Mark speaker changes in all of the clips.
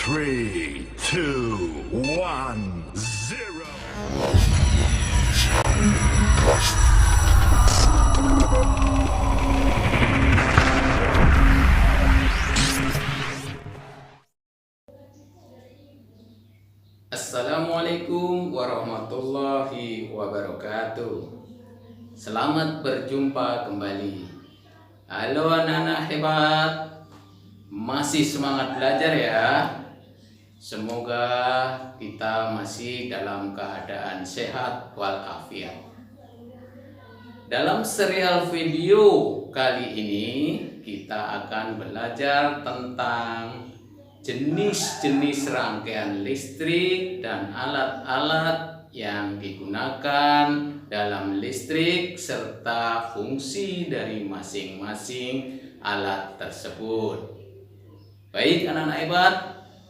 Speaker 1: 3, 2, 1, 0.
Speaker 2: Assalamualaikum warahmatullahi wabarakatuh. Selamat berjumpa kembali. Halo anak-anak hebat, masih semangat belajar ya? Semoga kita masih dalam keadaan sehat walafiat. Dalam serial video kali ini kita akan belajar tentang jenis-jenis rangkaian listrik dan alat-alat yang digunakan dalam listrik serta fungsi dari masing-masing alat tersebut. Baik anak-anak hebat,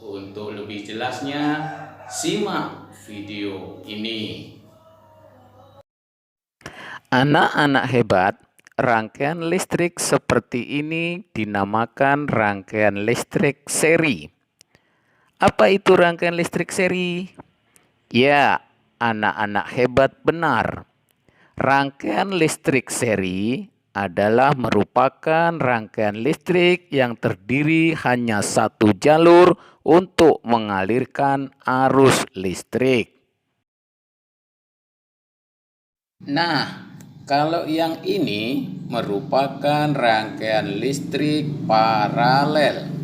Speaker 2: untuk lebih jelasnya simak video ini. Anak-anak hebat, rangkaian listrik seperti ini dinamakan rangkaian listrik seri. Apa itu rangkaian listrik seri? Ya, anak-anak hebat benar. Rangkaian listrik seri adalah merupakan rangkaian listrik yang terdiri hanya satu jalur untuk mengalirkan arus listrik. Nah, kalau yang ini merupakan rangkaian listrik paralel.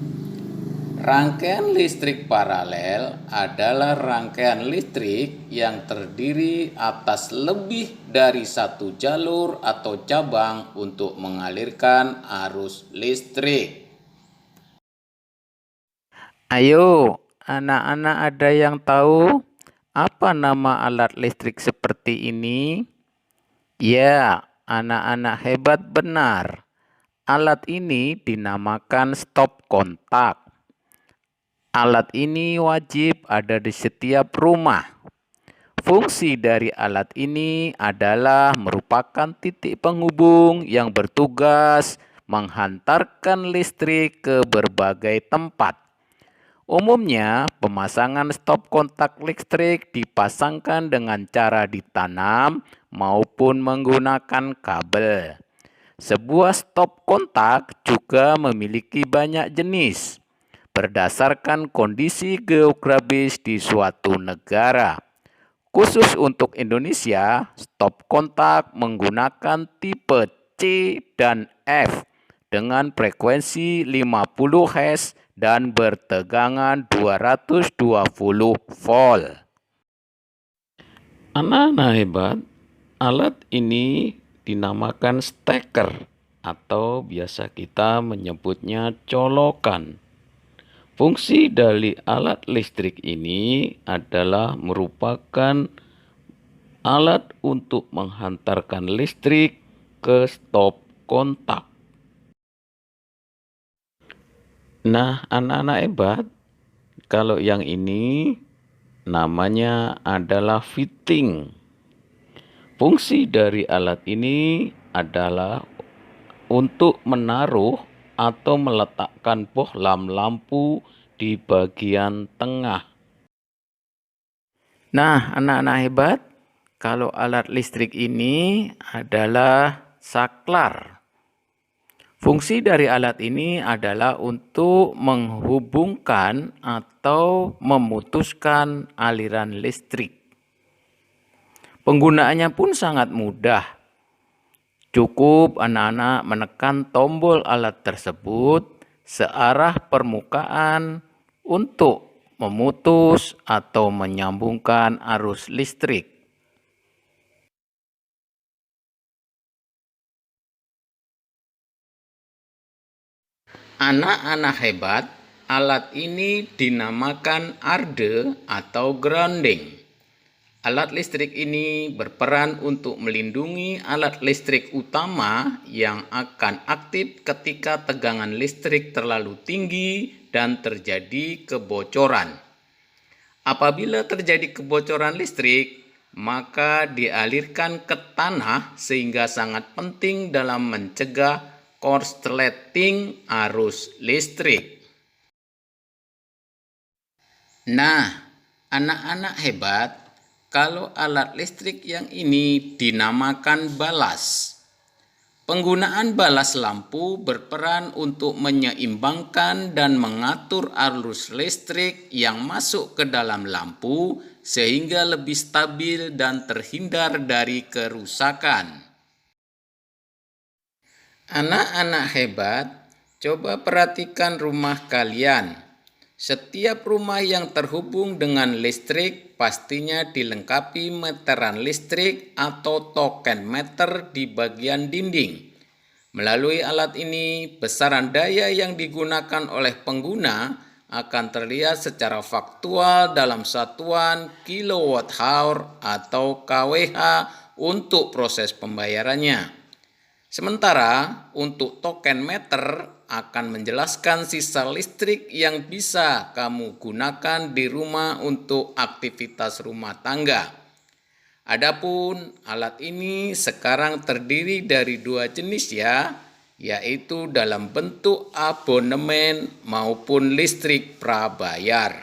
Speaker 2: Rangkaian listrik paralel adalah rangkaian listrik yang terdiri atas lebih dari satu jalur atau cabang untuk mengalirkan arus listrik. Ayo, anak-anak ada yang tahu apa nama alat listrik seperti ini? Ya, anak-anak hebat benar. Alat ini dinamakan stop kontak. Alat ini wajib ada di setiap rumah. Fungsi dari alat ini adalah merupakan titik penghubung yang bertugas menghantarkan listrik ke berbagai tempat. Umumnya, pemasangan stop kontak listrik dipasangkan dengan cara ditanam maupun menggunakan kabel. Sebuah stop kontak juga memiliki banyak jenis berdasarkan kondisi geografis di suatu negara. Khusus untuk Indonesia, stop kontak menggunakan tipe C dan F dengan frekuensi 50 Hz dan bertegangan 220 volt. Anak-anak hebat, alat ini dinamakan steker atau biasa kita menyebutnya colokan. Fungsi dari alat listrik ini adalah merupakan alat untuk menghantarkan listrik ke stop kontak. Nah, anak-anak hebat, kalau yang ini namanya adalah fitting. Fungsi dari alat ini adalah untuk menaruh atau meletakkan bohlam lampu di bagian tengah. Nah, anak-anak hebat, kalau alat listrik ini adalah saklar. Fungsi dari alat ini adalah untuk menghubungkan atau memutuskan aliran listrik. Penggunaannya pun sangat mudah. Cukup anak-anak menekan tombol alat tersebut searah permukaan untuk memutus atau menyambungkan arus listrik. Anak-anak hebat, alat ini dinamakan arde atau grounding. Alat listrik ini berperan untuk melindungi alat listrik utama yang akan aktif ketika tegangan listrik terlalu tinggi dan terjadi kebocoran. Apabila terjadi kebocoran listrik, maka dialirkan ke tanah sehingga sangat penting dalam mencegah korsleting arus listrik. Nah, anak-anak hebat, kalau alat listrik yang ini dinamakan balas. Penggunaan balas lampu berperan untuk menyeimbangkan dan mengatur arus listrik yang masuk ke dalam lampu sehingga lebih stabil dan terhindar dari kerusakan. Anak-anak hebat, coba perhatikan rumah kalian. Setiap rumah yang terhubung dengan listrik pastinya dilengkapi meteran listrik atau token meter di bagian dinding. Melalui alat ini, besaran daya yang digunakan oleh pengguna akan terlihat secara faktual dalam satuan kilowatt-hour atau kWh untuk proses pembayarannya. Sementara untuk token meter akan menjelaskan sisa listrik yang bisa kamu gunakan di rumah untuk aktivitas rumah tangga. Adapun alat ini sekarang terdiri dari dua jenis ya, yaitu dalam bentuk abonemen maupun listrik prabayar.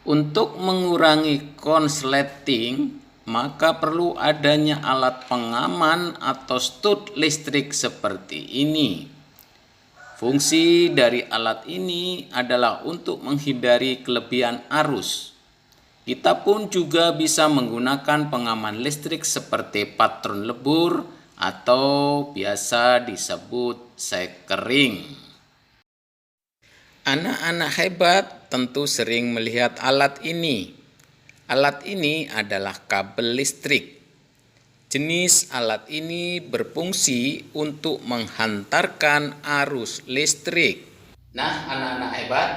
Speaker 2: Untuk mengurangi konsleting, maka perlu adanya alat pengaman atau stud listrik seperti ini. Fungsi dari alat ini adalah untuk menghindari kelebihan arus. Kita pun juga bisa menggunakan pengaman listrik seperti patron lebur atau biasa disebut sekering. Anak-anak hebat tentu sering melihat alat ini. Alat ini adalah kabel listrik. Jenis alat ini berfungsi untuk menghantarkan arus listrik. Nah, anak-anak hebat,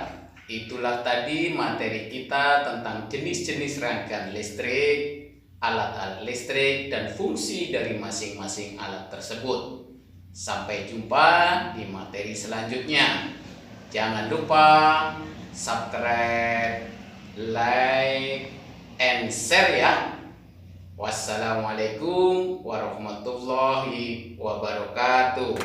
Speaker 2: itulah tadi materi kita tentang jenis-jenis rangkaian listrik, alat-alat listrik, dan fungsi dari masing-masing alat tersebut. Sampai jumpa di materi selanjutnya. Jangan lupa subscribe, like, and share ya. Wassalamualaikum warahmatullahi wabarakatuh.